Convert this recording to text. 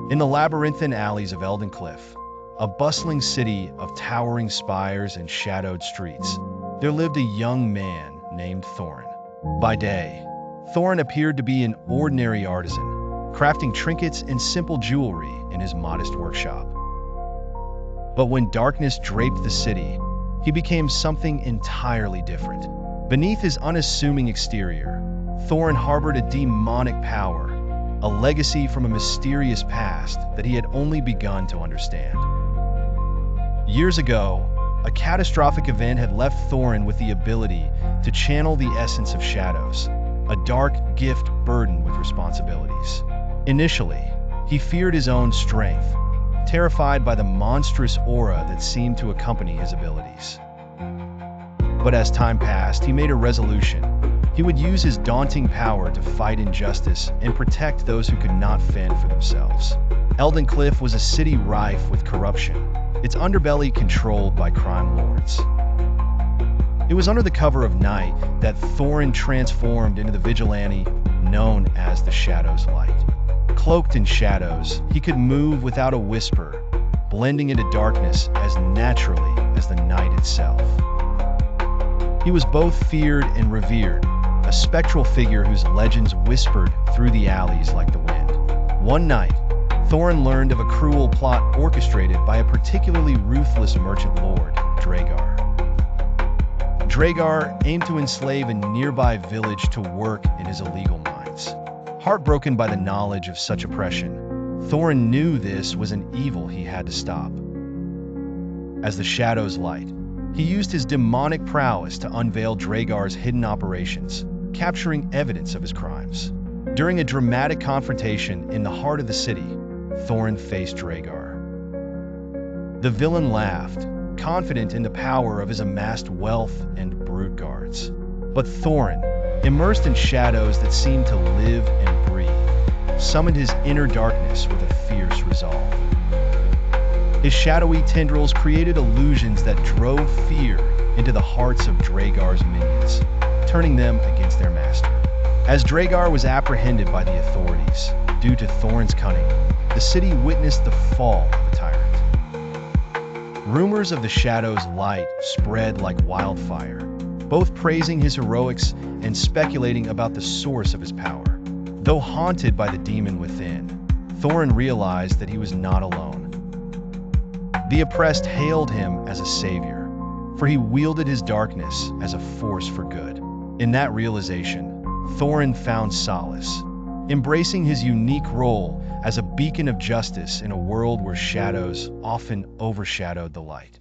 In the labyrinthine alleys of Eldencliff, a bustling city of towering spires and shadowed streets, there lived a young man named Thorin. By day, Thorin appeared to be an ordinary artisan, crafting trinkets and simple jewelry in his modest workshop. But when darkness draped the city, he became something entirely different. Beneath his unassuming exterior, Thorin harbored a demonic power, a legacy from a mysterious past that he had only begun to understand. Years ago, a catastrophic event had left Thorin with the ability to channel the essence of shadows, a dark gift burdened with responsibilities. Initially, he feared his own strength, terrified by the monstrous aura that seemed to accompany his abilities. But as time passed, he made a resolution. He would use his daunting power to fight injustice and protect those who could not fend for themselves. Eldencliff was a city rife with corruption, its underbelly controlled by crime lords. It was under the cover of night that Thorin transformed into the vigilante known as the Shadow's Light. Cloaked in shadows, he could move without a whisper, blending into darkness as naturally as the night itself. He was both feared and revered, a spectral figure whose legends whispered through the alleys like the wind. One night, Thorin learned of a cruel plot orchestrated by a particularly ruthless merchant lord, Dragar. Dragar aimed to enslave a nearby village to work in his illegal mines. Heartbroken by the knowledge of such oppression, Thorin knew this was an evil he had to stop. As the Shadow's Light, he used his demonic prowess to unveil Dragar's hidden operations, capturing evidence of his crimes. During a dramatic confrontation in the heart of the city, Thorin faced Dragar. The villain laughed, confident in the power of his amassed wealth and brute guards. But Thorin, immersed in shadows that seemed to live and breathe, summoned his inner darkness with a fierce resolve. His shadowy tendrils created illusions that drove fear into the hearts of Dragar's minions, turning them against their master. As Dragar was apprehended by the authorities, due to Thorin's cunning, the city witnessed the fall of the tyrant. Rumors of the Shadow's Light spread like wildfire, both praising his heroics and speculating about the source of his power. Though haunted by the demon within, Thorin realized that he was not alone. The oppressed hailed him as a savior, for he wielded his darkness as a force for good. In that realization, Thorin found solace, embracing his unique role as a beacon of justice in a world where shadows often overshadowed the light.